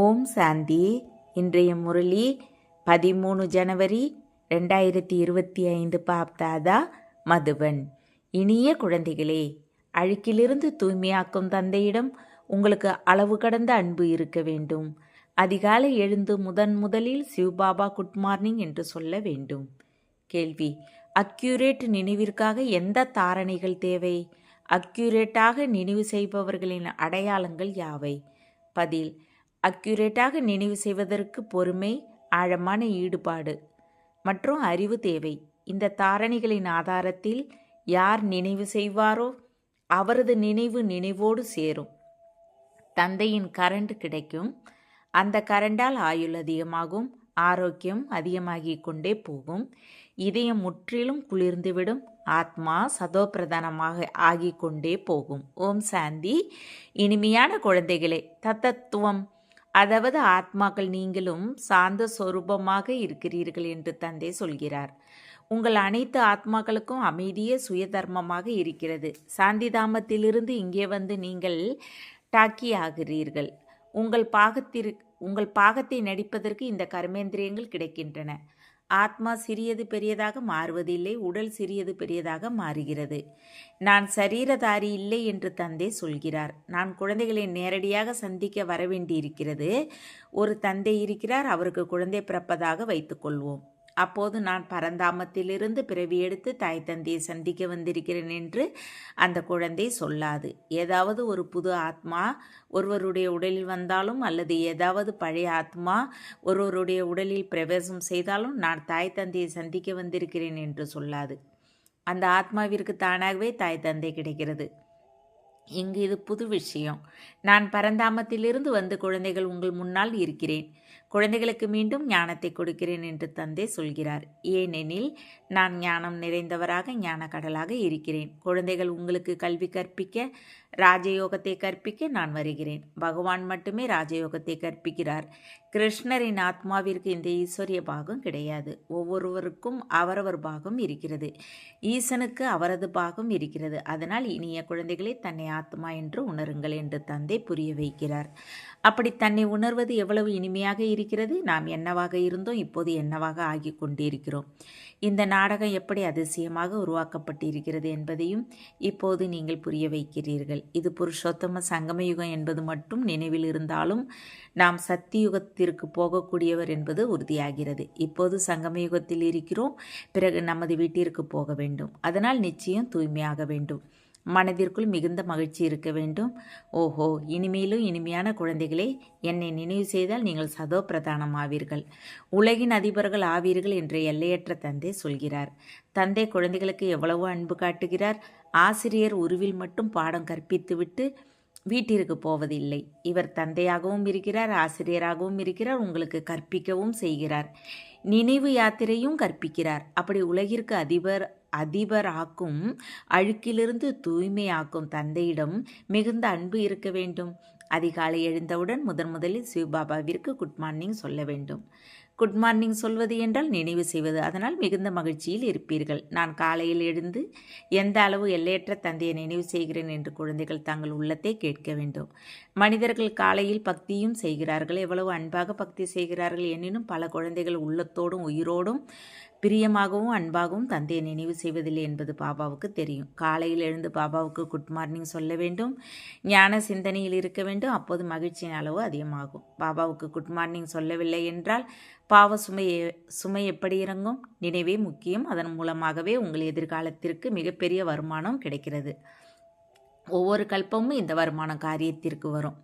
ஓம் சாந்தி. இன்றைய முரளி 13 ஜனவரி 2025. பாப்தாதா மதுபன். இனிய குழந்தைகளே, அழுக்கிலிருந்து தூய்மையாக்கும் தந்தையிடம் உங்களுக்கு அளவு கடந்த அன்பு இருக்க வேண்டும். அதிகாலை எழுந்து முதலில் சிவபாபா குட் மார்னிங் என்று சொல்ல வேண்டும். கேள்வி: அக்யூரேட் நினைவிற்காக எந்த தாரணைகள் தேவை? அக்யூரேட்டாக நினைவு செய்பவர்களின் அடையாளங்கள் யாவை? பதில்: அக்யூரேட்டாக நினைவு செய்வதற்கு பொறுமை, ஆழமான ஈடுபாடு மற்றும் அறிவு தேவை. இந்த தாரணைகளின் ஆதாரத்தில் யார் நினைவு செய்வாரோ அவரது நினைவோடு சேரும். தந்தையின் கரண்ட் கிடைக்கும். அந்த கரண்டால் ஆயுள் அதிகமாகும், ஆரோக்கியம் அதிகமாகிக் கொண்டே போகும், இதயம் முற்றிலும் குளிர்ந்துவிடும், ஆத்மா சதோப்பிரதானமாக ஆகிக்கொண்டே போகும். ஓம் சாந்தி. இனிமையான குழந்தைகளே, தத்துவம், அதாவது ஆத்மாக்கள் நீங்களும் சாந்த சொரூபமாக இருக்கிறீர்கள் என்று தந்தை சொல்கிறார். உங்கள் அனைத்து ஆத்மாக்களுக்கும் அமைதியே சுய தர்மமாக இருக்கிறது. சாந்தி தாமத்திலிருந்து இங்கே வந்து நீங்கள் டாக்கி ஆகிறீர்கள். உங்கள் பாகத்தை நடிப்பதற்கு இந்த கர்மேந்திரியங்கள் கிடைக்கின்றன. ஆத்மா சிறியது பெரியதாக மாறுவதில்லை, உடல் சிறியது பெரியதாக மாறுகிறது. நான் சரீரதாரி இல்லை என்று தந்தை சொல்கிறார். நான் குழந்தைகளை நேரடியாக சந்திக்க வரவேண்டியிருக்கிறது. ஒரு தந்தை இருக்கிறார், அவருக்கு குழந்தை பிறப்பதாக வைத்துக்கொள்வோம். அப்போது நான் பரந்தாமத்திலிருந்து பிறவி எடுத்து தாய் தந்தையை சந்திக்க வந்திருக்கிறேன் என்று அந்த குழந்தை சொல்லாது. ஏதாவது ஒரு புது ஆத்மா ஒருவருடைய உடலில் வந்தாலும் அல்லது ஏதாவது பழைய ஆத்மா ஒருவருடைய உடலில் பிரவேசம் செய்தாலும் நான் தாய் தந்தையை சந்திக்க வந்திருக்கிறேன் என்று சொல்லாது. அந்த ஆத்மாவிற்கு தானாகவே தாய் தந்தை கிடைக்கிறது. இங்கு இது புது விஷயம். நான் பரந்தாமத்திலிருந்து வந்து குழந்தைகள் உங்கள் முன்னால் இருக்கிறேன். குழந்தைகளுக்கு மீண்டும் ஞானத்தை கொடுக்கிறேன் என்று தந்தை சொல்கிறார். ஏனெனில் நான் ஞானம் நிறைந்தவராக ஞான கடலாக இருக்கிறேன். குழந்தைகள் உங்களுக்கு கல்வி கற்பிக்க, ராஜயோகத்தை கற்பிக்க நான் வருகிறேன். பகவான் மட்டுமே ராஜயோகத்தை கற்பிக்கிறார். கிருஷ்ணரின் ஆத்மாவிற்கு இந்த ஈஸ்வரிய பாகம் கிடையாது. ஒவ்வொருவருக்கும் அவரவர் பாகம் இருக்கிறது. ஈசனுக்கு அவரது பாகம் இருக்கிறது. அதனால் இனிய குழந்தைகளை தன்னை ஆத்மா என்று உணருங்கள் என்று தந்தை புரிய வைக்கிறார். அப்படி தன்னை உணர்வது எவ்வளவு இனிமையாக இருக்கிறது. நாம் என்னவாக இருந்தோம், இப்போது என்னவாக ஆகி கொண்டிருக்கிறோம். இந்த நாடகம் எப்படி அதிசயமாக உருவாக்கப்பட்டிருக்கிறது என்பதையும் இப்போது நீங்கள் புரிய வைக்கிறீர்கள். இது புருஷோத்தம சங்கமயுகம் என்பது மட்டும் நினைவில் இருந்தாலும் நாம் சத்தியுகத்திற்கு போகக்கூடியவர் என்பது உறுதியாகிறது. இப்போது சங்கமயுகத்தில் இருக்கிறோம், பிறகு நமது வீட்டிற்கு போக வேண்டும். அதனால் நிச்சயம் தூய்மையாக வேண்டும். மனதிற்குள் மிகுந்த மகிழ்ச்சி இருக்க வேண்டும். ஓஹோ, இனிமேலும் இனிமையான குழந்தைகளே, என்னை நினைவு செய்தால் நீங்கள் சதோ பிரதானம் ஆவீர்கள், உலகின் அதிபர்கள் ஆவீர்கள் என்று எல்லையற்ற தந்தை சொல்கிறார். தந்தை குழந்தைகளுக்கு எவ்வளவோ அன்பு காட்டுகிறார். ஆசிரியர் உருவில் மட்டும் பாடம் கற்பித்துவிட்டு வீட்டிற்கு போவதில்லை. இவர் தந்தையாகவும் இருக்கிறார், ஆசிரியராகவும் இருக்கிறார், உங்களுக்கு கற்பிக்கவும் செய்கிறார். நினைவு யாத்திரையும் கற்பிக்கிறார். அப்படி உலகிற்கு அதிபராக்கும், அழுக்கிலிருந்து தூய்மையாக்கும் தந்தையிடம் மிகுந்த அன்பு இருக்க வேண்டும். அதிகாலை எழுந்தவுடன் முதலில் சிவபாபாவிற்கு குட் மார்னிங் சொல்ல வேண்டும். குட் மார்னிங் சொல்வது என்றால் நினைவு செய்வது. அதனால் மிகுந்த மகிழ்ச்சியில் இருப்பீர்கள். நான் காலையில் எழுந்து எந்த அளவு எல்லையற்ற தந்தையை நினைவு செய்கிறேன் என்று குழந்தைகள் தங்கள் உள்ளத்தை கேட்க வேண்டும். மனிதர்கள் காலையில் பக்தியும் செய்கிறார்கள், எவ்வளவு அன்பாக பக்தி செய்கிறார்கள். எனினும் பல குழந்தைகள் உள்ளத்தோடும் உயிரோடும் பிரியமாகவும் அன்பாகவும் தந்தையை நினைவு செய்வதில்லை என்பது பாபாவுக்கு தெரியும். காலையில் எழுந்து பாபாவுக்கு குட் மார்னிங் சொல்ல வேண்டும். ஞான சிந்தனையில் இருக்க வேண்டும். அப்போது மகிழ்ச்சியின் அளவு அதிகமாகும். பாபாவுக்கு குட் மார்னிங் சொல்லவில்லை என்றால் பாவ சுமை எப்படி இறங்கும்? நினைவே முக்கியம். அதன் மூலமாகவே உங்கள் எதிர்காலத்திற்கு மிகப்பெரிய வருமானம் கிடைக்கிறது. ஒவ்வொரு கல்பமும் இந்த வருமானம் காரியத்திற்கு வரும்.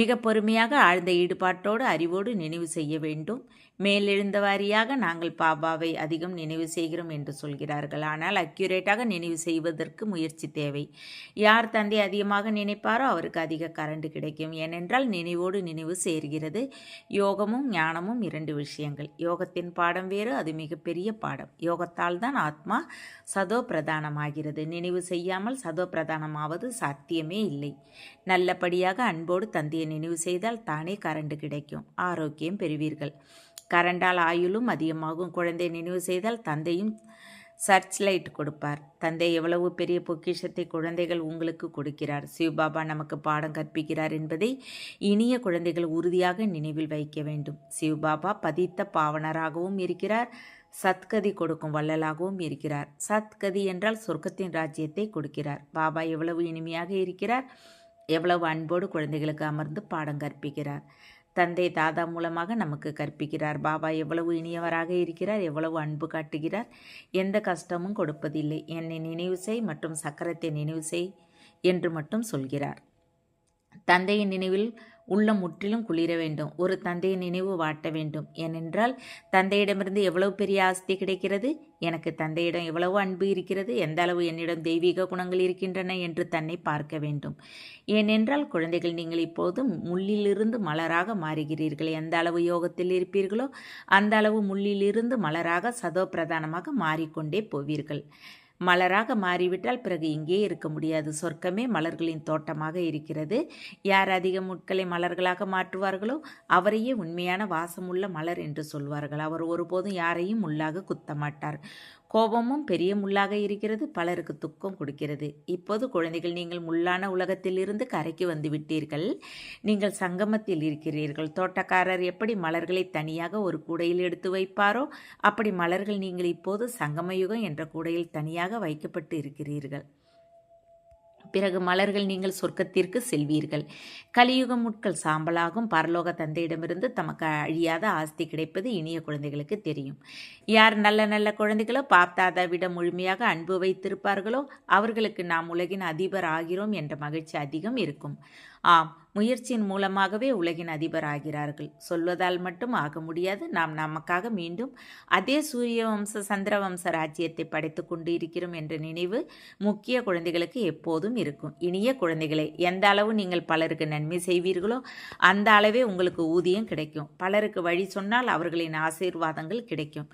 மிக பொறுமையாக ஆழ்ந்த ஈடுபாட்டோடு அறிவோடு நினைவு செய்ய வேண்டும். மேலெழுந்த வாரியாக நாங்கள் பாபாவை அதிகம் நினைவு செய்கிறோம் என்று சொல்கிறார்கள். ஆனால் அக்யூரேட்டாக நினைவு செய்வதற்கு முயற்சி தேவை. யார் தந்தை அதிகமாக நினைப்பாரோ அவருக்கு அதிக கரண்ட் கிடைக்கும். ஏனென்றால் நினைவோடு நினைவு சேர்கிறது. யோகமும் ஞானமும் இரண்டு விஷயங்கள். யோகத்தின் பாடம் வேறு, அது மிகப்பெரிய பாடம். யோகத்தால் தான் ஆத்மா சதோ பிரதானமாகிறது. நினைவு செய்யாமல் சதோ பிரதானமாவது சாத்தியமே இல்லை. நல்லபடியாக அன்போடு தந்தையை நினைவு செய்தால் தானே கரண்ட் கிடைக்கும், ஆரோக்கியம் பெறுவீர்கள். கரண்டால் ஆயுளும் அதிகமாகும். குழந்தை நினைவு செய்தால் தந்தையும் சர்ச் லைட் கொடுப்பார். தந்தை எவ்வளவு பெரிய பொக்கிஷத்தை குழந்தைகள் உங்களுக்கு கொடுக்கிறார். சிவபாபா நமக்கு பாடம் கற்பிக்கிறார் என்பதை இனிய குழந்தைகள் உறுதியாக நினைவில் வைக்க வேண்டும். சிவபாபா பதித்த பாவனராகவும் இருக்கிறார், சத்கதி கொடுக்கும் வள்ளலாகவும் இருக்கிறார். சத்கதி என்றால் சொர்க்கத்தின் ராஜ்யத்தை கொடுக்கிறார். பாபா எவ்வளவு இனிமையாக இருக்கிறார், எவ்வளவு அன்போடு குழந்தைகளுக்கு அமர்ந்து பாடம் கற்பிக்கிறார். தந்தை தாதா மூலமாக நமக்கு கற்பிக்கிறார். பாபா எவ்வளவு இனியவராக இருக்கிறார், எவ்வளவு அன்பு காட்டுகிறார், எந்த கஷ்டமும் கொடுப்பதில்லை. என்னை நினைவு செய் மற்றும் சக்கரத்தை நினைவு செய் என்று மட்டும் சொல்கிறார். தந்தையின் நினைவில் உள்ளம் முற்றிலும் குளிர வேண்டும். ஒரு தந்தையின் நினைவு வாட்ட வேண்டும். ஏனென்றால் தந்தையிடமிருந்து எவ்வளவு பெரிய ஆஸ்தி கிடைக்கிறது, எனக்கு தந்தையிடம் எவ்வளவு அன்பு இருக்கிறது, எந்த அளவு என்னிடம் தெய்வீக குணங்கள் இருக்கின்றன என்று தன்னை பார்க்க வேண்டும். ஏனென்றால் குழந்தைகள், நீங்கள் இப்போது முள்ளிலிருந்து மலராக மாறுகிறீர்கள். எந்த அளவு யோகத்தில் இருப்பீர்களோ அந்த அளவு முள்ளிலிருந்து மலராக சதோ பிரதானமாக மாறிக்கொண்டே போவீர்கள். மலராக மாறிவிட்டால் பிறகு இங்கே இருக்க முடியாது. சொர்க்கமே மலர்களின் தோட்டமாக இருக்கிறது. யார் அதிக முட்களை மலர்களாக மாற்றுவார்களோ அவரையே உண்மையான வாசமுள்ள மலர் என்று சொல்வார்கள். அவர் ஒருபோதும் யாரையும் முள்ளாக குத்த மாட்டார். கோபமும் பெரிய முள்ளாக இருக்கிறது, பலருக்கு துக்கம் கொடுக்கிறது. இப்போது குழந்தைகள், நீங்கள் முள்ளான உலகத்திலிருந்து கரைக்கு வந்து விட்டீர்கள். நீங்கள் சங்கமத்தில் இருக்கிறீர்கள். தோட்டக்காரர் எப்படி மலர்களை தனியாக ஒரு கூடையில் எடுத்து வைப்பாரோ அப்படி மலர்கள் நீங்கள் இப்போது சங்கமயுகம் என்ற கூடையில் தனியாக வைக்கப்பட்டு இருக்கிறீர்கள். பிறகு மலர்கள் நீங்கள் சொர்க்கத்திற்கு செல்வீர்கள். கலியுக முட்கள் சாம்பலாகும். பரலோக தந்தையிடமிருந்து தமக்கு அழியாத ஆஸ்தி கிடைப்பது இனிய குழந்தைகளுக்கு தெரியும். யார் நல்ல நல்ல குழந்தைகளோ பாப்தாதாவிடம் முழுமையாக அன்பு வைத்திருப்பார்களோ அவர்களுக்கு நாம் உலகின் அதிபர் ஆகிறோம் என்ற மகிழ்ச்சி அதிகம் இருக்கும். ஆம், முயற்சியின் மூலமாகவே உலகின் அதிபர் ஆகிறார்கள். சொல்வதால் மட்டும் ஆக முடியாது. நாம் நமக்காக மீண்டும் அதே சூரிய வம்ச சந்திர வம்ச ராஜ்யத்தை படைத்து கொண்டு இருக்கிறோம் என்ற நினைவு முக்கிய குழந்தைகளுக்கு எப்போதும் இருக்கும். இனிய குழந்தைகளை, எந்த அளவு நீங்கள் பலருக்கு நன்மை செய்வீர்களோ அந்த அளவே உங்களுக்கு ஊதியம் கிடைக்கும். பலருக்கு வழி சொன்னால் அவர்களின் ஆசீர்வாதங்கள் கிடைக்கும்.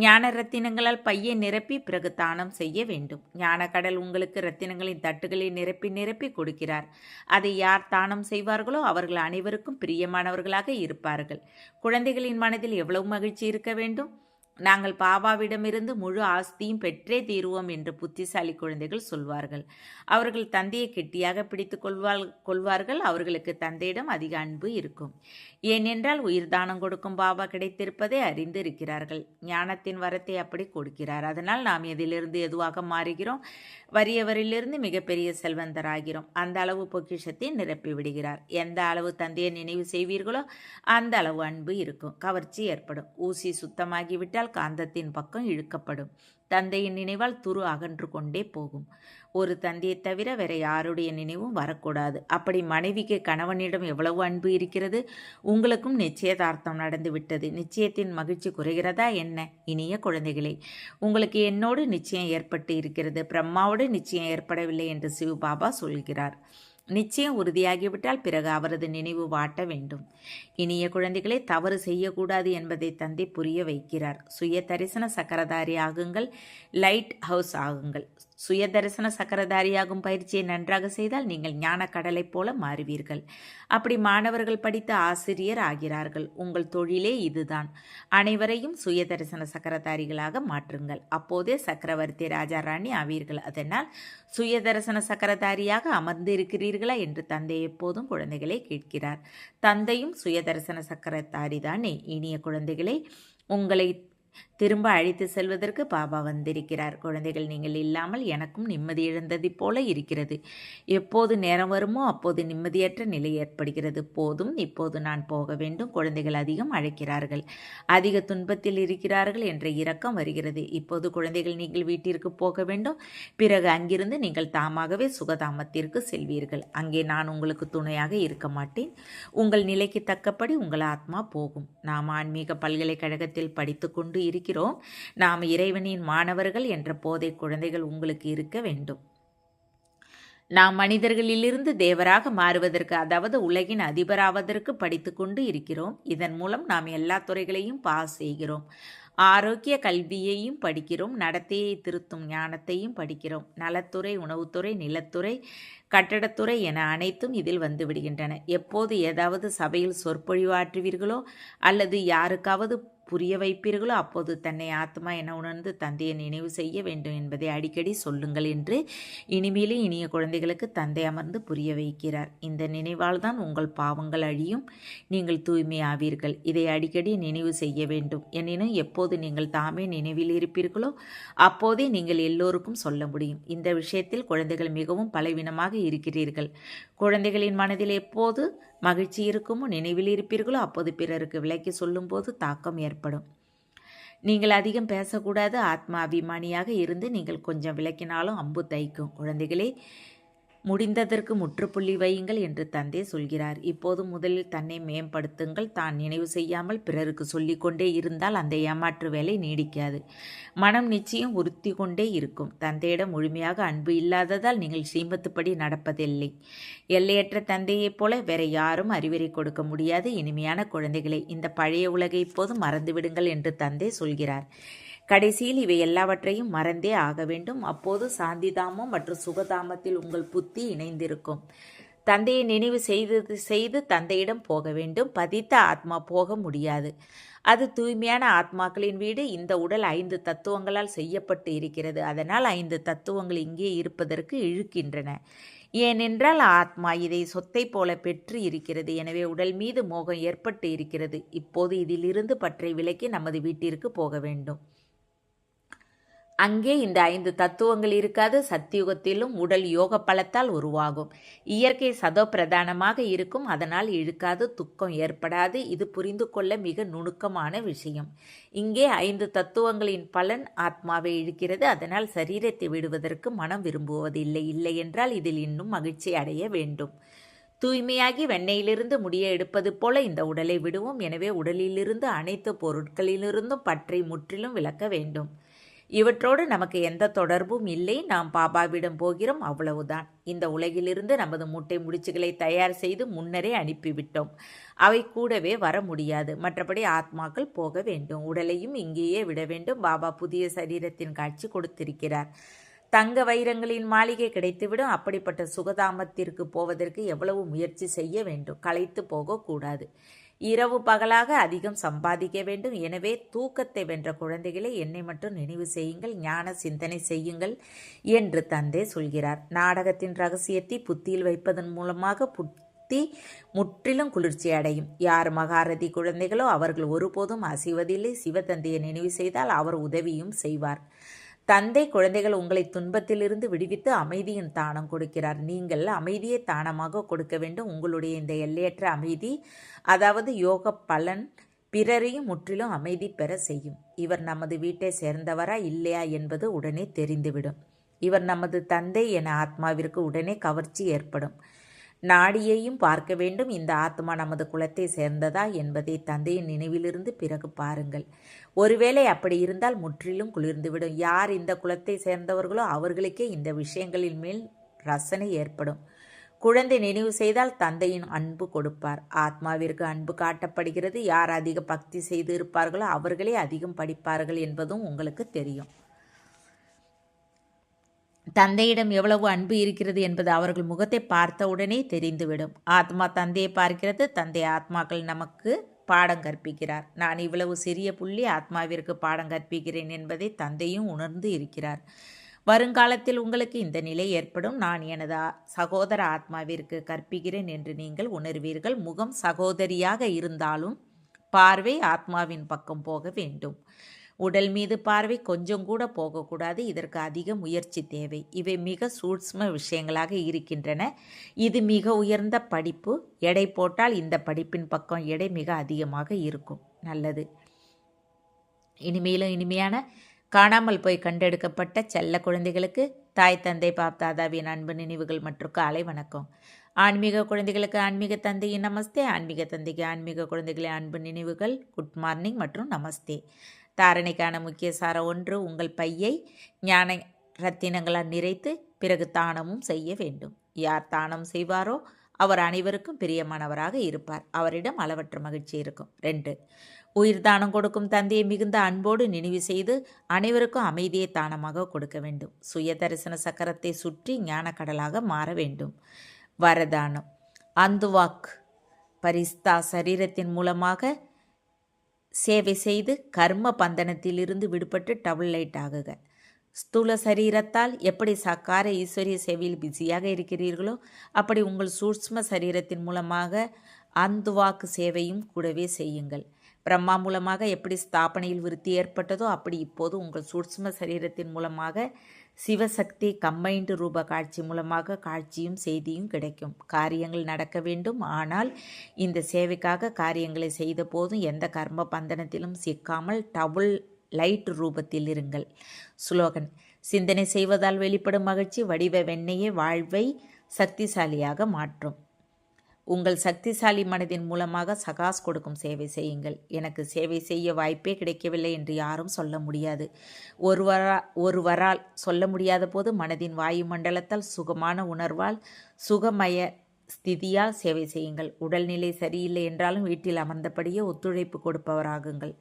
ஞான ரத்தினங்களால் பையை நிரப்பி பிறகு தானம் செய்ய வேண்டும். ஞான கடல் உங்களுக்கு ரத்தினங்களின் தட்டுகளை நிரப்பி நிரப்பி கொடுக்கிறார். அதை யார் தானம் செய்வார்களோ அவர்கள் அனைவருக்கும் பிரியமானவர்களாக இருப்பார்கள். குழந்தைகளின் மனதில் எவ்வளவு மகிழ்ச்சி இருக்க வேண்டும். நாங்கள் பாபாவிடமிருந்து முழு ஆஸ்தியும் பெற்றே தீருவோம் என்று புத்திசாலி குழந்தைகள் சொல்வார்கள். அவர்கள் தந்தையை கெட்டியாக பிடித்து கொள்வார்கள். அவர்களுக்கு தந்தையிடம் அதிக அன்பு இருக்கும். ஏனென்றால் உயிர்தானம் கொடுக்கும் பாபா கிடைத்திருப்பதை அறிந்து இருக்கிறார்கள். ஞானத்தின் வரத்தை அப்படி கொடுக்கிறார். அதனால் நாம் எதிலிருந்து எதுவாக மாறுகிறோம். வறியவரிலிருந்து மிகப்பெரிய செல்வந்தராகிறோம். அந்த அளவு பொக்கிஷத்தை நிரப்பி விடுகிறார். எந்த அளவு தந்தையை நினைவு செய்வீர்களோ அந்த அளவு அன்பு இருக்கும். கவர்ச்சி ஏற்படும். ஊசி சுத்தமாகிவிட்டால் காந்தத்தின் பக்கம் இழுக்கப்படும். தந்தையின் நினைவால் துரு அகன்று கொண்டே போகும். ஒரு தந்தையை தவிர வேற யாருடைய நினைவும் வரக்கூடாது. அப்படி மனைவிக்கு கணவனிடம் எவ்வளவு அன்பு இருக்கிறது. உங்களுக்கும் நிச்சயதார்த்தம் நடந்து விட்டது. நிச்சயத்தின் மகிழ்ச்சி குறைகிறதா என்ன? இனிய குழந்தைகளே, உங்களுக்கு என்னோடு நிச்சயம் ஏற்பட்டு இருக்கிறது, பிரம்மாவோடு நிச்சயம் ஏற்படவில்லை என்று சிவபாபா சொல்கிறார். நிச்சயம் உறுதியாகிவிட்டால் பிறகு அவரது நினைவு வாட்ட வேண்டும். இனிய குழந்தைகளை, தவறு செய்யக்கூடாது என்பதை தந்தை புரிய வைக்கிறார். சுய தரிசன சக்கரதாரி ஆகுங்கள், லைட் ஹவுஸ் ஆகுங்கள். சுய தரிசன சக்கரதாரியாகும் பயிற்சியை நன்றாக செய்தால் நீங்கள் ஞான கடலை போல மாறுவீர்கள். அப்படி மாணவர்கள் படித்து ஆசிரியர் ஆகிறார்கள். உங்கள் தொழிலே இதுதான். அனைவரையும் சுய தரிசன சக்கரதாரிகளாக மாற்றுங்கள். அப்போதே சக்கரவர்த்தி ராஜா ராணி ஆவீர்கள். அதனால் சுய தரிசன சக்கரதாரியாக அமர்ந்து இருக்கிறீர்களா என்று தந்தை எப்போதும் குழந்தைகளை கேட்கிறார். தந்தையும் சுய தரிசன சக்கரதாரி தானே? இனிய குழந்தைகளை, உங்களை திரும்ப அழைத்து செல்வதற்கு பாபா வந்திருக்கிறார். குழந்தைகள், நீங்கள் இல்லாமல் எனக்கும் நிம்மதி இழந்தது போல இருக்கிறது. எப்போது நேரம் வருமோ அப்போது நிம்மதியற்ற நிலை ஏற்படுகிறது. போதும், இப்போது நான் போக வேண்டும். குழந்தைகள் அதிகம் அழைக்கிறார்கள். அதிக துன்பத்தில் இருக்கிறார்கள் என்ற இரக்கம் வருகிறது. இப்போது குழந்தைகள், நீங்கள் வீட்டிற்கு போக வேண்டும். பிறகு அங்கிருந்து நீங்கள் தாமாகவே சுகதாமத்திற்கு செல்வீர்கள். அங்கே நான் உங்களுக்கு துணையாக இருக்க மாட்டேன். உங்கள் நிலைக்கு தக்கபடி உங்கள் ஆத்மா போகும். நாம் ஆன்மீக பல்கலைக்கழகத்தில் படித்து கொண்டு இருக்கிறோம். நாம் இறைவனின் மாணவர்கள் என்ற போதை குழந்தைகள் உங்களுக்கு இருக்க வேண்டும். நாம் மனிதர்களிலிருந்து தேவராக மாறுவதற்கு, அதாவது உலகின் அதிபராவதற்கு படித்து கொண்டு இருக்கிறோம். இதன் மூலம் நாம் எல்லா துறைகளையும் பாஸ் செய்கிறோம். ஆரோக்கிய கல்வியையும் படிக்கிறோம். நடத்தையை திருத்தும் ஞானத்தையும் படிக்கிறோம். நலத்துறை, உணவுத்துறை, நிலத்துறை, கட்டடத்துறை என அனைத்தும் இதில் வந்து விடுகின்றன. எப்போது ஏதாவது சபையில் சொற்பொழிவாற்றுவீர்களோ அல்லது யாருக்காவது புரிய வைப்பீர்களோ அப்போது தன்னை ஆத்மா என உணர்ந்து தந்தையை நினைவு செய்ய வேண்டும் என்பதை அடிக்கடி சொல்லுங்கள் என்று இனிமேலும் இனிய குழந்தைகளுக்கு தந்தை அமர்ந்து புரிய வைக்கிறார். இந்த நினைவால் தான் உங்கள் பாவங்கள் அழியும், நீங்கள் தூய்மை ஆவீர்கள். இதை அடிக்கடி நினைவு செய்ய வேண்டும். எனினும் எப்போது நீங்கள் தாமே நினைவில் இருப்பீர்களோ அப்போதே நீங்கள் எல்லோருக்கும் சொல்ல முடியும். இந்த விஷயத்தில் குழந்தைகள் மிகவும் பலவீனமாக இருக்கிறீர்கள். குழந்தைகளின் மனதில் எப்போது மகிழ்ச்சி இருக்குமோ நினைவில் இருப்பீர்களோ அப்போது பிறருக்கு விளக்கி சொல்லும்போது தாக்கம் ஏற்படும். நீங்கள் அதிகம் பேசக்கூடாது. ஆத்மா அபிமானியாக இருந்து நீங்கள் கொஞ்சம் விளக்கினாலும் அம்பு தைக்கும். குழந்தைகளே, முடிந்ததற்கு முற்றுப்புள்ளி வையுங்கள் என்று தந்தை சொல்கிறார். இப்போது முதலில் தன்னை மேம்படுத்துங்கள். தான் நினைவு செய்யாமல் பிறருக்கு சொல்லிக்கொண்டே இருந்தால் அந்த ஏமாற்று வேலை நீடிக்காது. மனம் நிச்சயம் உறுத்தி கொண்டே இருக்கும். தந்தையிடம் முழுமையாக அன்பு இல்லாததால் நீங்கள் ஸ்ரீமத்துப்படி நடப்பதில்லை. எல்லையற்ற தந்தையைப் போல வேற யாரும் அறிவுரை கொடுக்க முடியாது. இனிமையான குழந்தைகளை, இந்த பழைய உலகை இப்போது மறந்துவிடுங்கள் என்று தந்தை சொல்கிறார். கடைசியில் இவை எல்லாவற்றையும் மறந்தே ஆக வேண்டும். அப்போது சாந்திதாமம் மற்றும் சுகதாமத்தில் உங்கள் புத்தி இணைந்திருக்கும். தந்தையை நினைவு செய்து தந்தையிடம் போக வேண்டும். பதித்த ஆத்மா போக முடியாது. அது தூய்மையான ஆத்மாக்களின் வீடு. இந்த உடல் 5 தத்துவங்களால் செய்யப்பட்டு இருக்கிறது. அதனால் 5 தத்துவங்கள் இங்கே இருப்பதற்கு இழுக்கின்றன. ஏனென்றால் ஆத்மா இதை சொத்தை போல பெற்று இருக்கிறது. எனவே உடல் மீது மோகம் ஏற்பட்டு இருக்கிறது. இப்போது இதிலிருந்து பற்றை விலக்கி நமது வீட்டிற்கு போக வேண்டும். அங்கே இந்த 5 தத்துவங்கள் இருக்காது. சத்தியுகத்திலும் உடல் யோக பலத்தால் உருவாகும். இயற்கை சதோ பிரதானமாக இருக்கும். அதனால் இழுக்காது, துக்கம் ஏற்படாது. இது புரிந்து கொள்ள மிக நுணுக்கமான விஷயம். இங்கே 5 தத்துவங்களின் பலன் ஆத்மாவை இழுக்கிறது. அதனால் சரீரத்தை விடுவதற்கு மனம் விரும்புவதில்லை. இல்லை என்றால் இதில் இன்னும் மகிழ்ச்சி அடைய வேண்டும். தூய்மையாகி வெண்ணெயிலிருந்து முடிய எடுப்பது போல இந்த உடலை விடுவோம். எனவே உடலிலிருந்து அனைத்து பொருட்களிலிருந்தும் பற்றை முற்றிலும் விலக்க வேண்டும். இவற்றோடு நமக்கு எந்த தொடர்பும் இல்லை. நாம் பாபாவிடம் போகிறோம், அவ்வளவுதான். இந்த உலகிலிருந்து நமது மூட்டை முடிச்சுகளை தயார் செய்து முன்னரே அனுப்பிவிட்டோம். அவை கூடவே வர முடியாது. மற்றபடி ஆத்மாக்கள் போக வேண்டும். உடலையும் இங்கேயே விட வேண்டும். பாபா புதிய சரீரத்தின் காட்சி கொடுத்திருக்கிறார். தங்க வைரங்களின் மாளிகை கிடைத்துவிடும். அப்படிப்பட்ட சுகதாமத்திற்கு போவதற்கு எவ்வளவு முயற்சி செய்ய வேண்டும். களைத்து போகக்கூடாது. இரவு பகலாக அதிகம் சம்பாதிக்க வேண்டும். எனவே தூக்கத்தை வென்ற குழந்தைகளை என்னை மட்டும் நினைவு செய்யுங்கள், ஞான சிந்தனை செய்யுங்கள் என்று தந்தை சொல்கிறார். நாடகத்தின் ரகசியத்தை புத்தியில் வைப்பதன் மூலமாக புத்தி முற்றிலும் குளிர்ச்சி அடையும். யார் மகாரதி குழந்தைகளோ அவர்கள் ஒருபோதும் அசைவதில்லை. சிவதந்தையை நினைவு செய்தால் அவர் உதவியும் செய்வார். தந்தை குழந்தைகள் உங்களை துன்பத்திலிருந்து விடுவித்து அமைதியின் தானம் கொடுக்கிறார். நீங்கள் அமைதியை தானமாக கொடுக்க வேண்டும். உங்களுடைய இந்த எல்லையற்ற அமைதி, அதாவது யோக பலன், பிறரையும் முற்றிலும் அமைதி பெற செய்யும். இவர் நமது வீட்டை சேர்ந்தவரா இல்லையா என்பது உடனே தெரிந்துவிடும். இவர் நமது தந்தை என ஆத்மாவிற்கு உடனே கவர்ச்சி ஏற்படும். நாடியையும் பார்க்க வேண்டும். இந்த ஆத்மா நமது குலத்தை சேர்ந்ததா என்பதை தந்தையின் நினைவிலிருந்து பிறகு பாருங்கள். ஒருவேளை அப்படி இருந்தால் முற்றிலும் குளிர்ந்துவிடும். யார் இந்த குலத்தை சேர்ந்தவர்களோ அவர்களுக்கே இந்த விஷயங்களின் மேல் ரசனை ஏற்படும். குழந்தை நினைவு செய்தால் தந்தையின் அன்பு கொடுப்பார். ஆத்மாவிற்கு அன்பு காட்டப்படுகிறது. யார் அதிக பக்தி செய்து இருப்பார்களோ அவர்களே அதிகம் படிப்பார்கள் என்பதும் உங்களுக்கு தெரியும். தந்தையிடம் எவ்வளவு அன்பு இருக்கிறது என்பது அவர்கள் முகத்தை பார்த்தவுடனே தெரிந்துவிடும். ஆத்மா தந்தையை பார்க்கிறது. தந்தை ஆத்மாக்கள் நமக்கு பாடம் கற்பிக்கிறார். நான் இவ்வளவு சிறிய புள்ளி ஆத்மாவிற்கு பாடம் கற்பிக்கிறேன் என்பதை தந்தையும் உணர்ந்து இருக்கிறார். வருங்காலத்தில் உங்களுக்கு இந்த நிலை ஏற்படும். நான் எனது சகோதர ஆத்மாவிற்கு கற்பிக்கிறேன் என்று நீங்கள் உணர்வீர்கள். முகம் சகோதரியாக இருந்தாலும் பார்வை ஆத்மாவின் பக்கம் போக வேண்டும். உடல் மீது பார்வை கொஞ்சம் கூட போகக்கூடாது. இதற்கு அதிக முயற்சி தேவை. இவை மிக சூட்சும விஷயங்களாக இருக்கின்றன. இது மிக உயர்ந்த படிப்பு. எடை போட்டால் இந்த படிப்பின் பக்கம் எடை மிக அதிகமாக இருக்கும். நல்லது. இனிமேலும் இனிமையான காணாமல் போய் கண்டெடுக்கப்பட்ட செல்ல குழந்தைகளுக்கு தாய் தந்தை பாப்தாதாவின் அன்பு நினைவுகள் மற்றும் காலை வணக்கம். ஆன்மீக குழந்தைகளுக்கு ஆன்மீக தந்தையின் நமஸ்தே. ஆன்மீக தந்தைக்கு ஆன்மீக குழந்தைகளின் அன்பு நினைவுகள் குட் மார்னிங் மற்றும் நமஸ்தே. தாரணைக்கான முக்கிய சாரம் 1. உங்கள் பையை ஞான ரத்தினங்களால் நிறைத்து பிறகு தானமும் செய்ய வேண்டும். யார் தானம் செய்வாரோ அவர் அனைவருக்கும் பிரியமானவராக இருப்பார். அவரிடம் அளவற்ற மகிழ்ச்சி இருக்கும். 2. உயிர் தானம் கொடுக்கும் தந்தையை மிகுந்த அன்போடு நினைவு செய்து அனைவருக்கும் அமைதியை தானமாக கொடுக்க வேண்டும். சுய தரிசன சக்கரத்தை சுற்றி ஞான கடலாக மாற வேண்டும். வரதானம். அந்துவாக் பரிஸ்தா சரீரத்தின் மூலமாக சேவை செய்து கர்ம பந்தனத்திலிருந்து விடுபட்டு டபுள் லைட் ஆகுக. ஸ்தூல சரீரத்தால் எப்படி சக்கார ஈஸ்வரிய சேவையில் பிஸியாக இருக்கிறீர்களோ அப்படி உங்கள் சூட்ச்ம சரீரத்தின் மூலமாக அந்துவாக்கு சேவையும் கூடவே செய்யுங்கள். பிரம்மா மூலமாக எப்படி ஸ்தாபனையில் விருத்தி ஏற்பட்டதோ அப்படி இப்போது உங்கள் சூட்ச்ம சரீரத்தின் மூலமாக சிவசக்தி கம்பைன்டு ரூப காட்சி மூலமாக காட்சியும் செய்தியும் கிடைக்கும். காரியங்கள் நடக்க வேண்டும். ஆனால் இந்த சேவைக்காக காரியங்களை செய்த போதும் எந்த கர்ம பந்தனத்திலும் சிக்காமல் டபுள் லைட் ரூபத்தில் இருங்கள். ஸ்லோகன்: சிந்தனை செய்வதால் வெளிப்படும் மகிழ்ச்சி வடிவ வெண்ணையே வாழ்வை சக்திசாலியாக மாற்றும். உங்கள் சக்திசாலி மனதின் மூலமாக சகாஸ் கொடுக்கும் சேவை செய்யுங்கள். எனக்கு சேவை செய்ய வாய்ப்பே கிடைக்கவில்லை என்று யாரும் சொல்ல முடியாது. ஒருவரால் சொல்ல முடியாத போது மனதின் வாயு மண்டலத்தால் சுகமான உணர்வால் சுகமய ஸ்திதியால் சேவை செய்யுங்கள். உடல்நிலை சரியில்லை என்றாலும் வீட்டில் அமர்ந்தபடியே ஒத்துழைப்பு கொடுப்பவராகுங்கள்.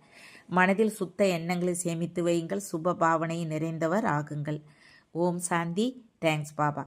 மனதில் சுத்த எண்ணங்களை சேமித்து வையுங்கள். சுப பாவனை நிறைந்தவர் ஆகுங்கள். ஓம் சாந்தி. தேங்க்ஸ் பாபா.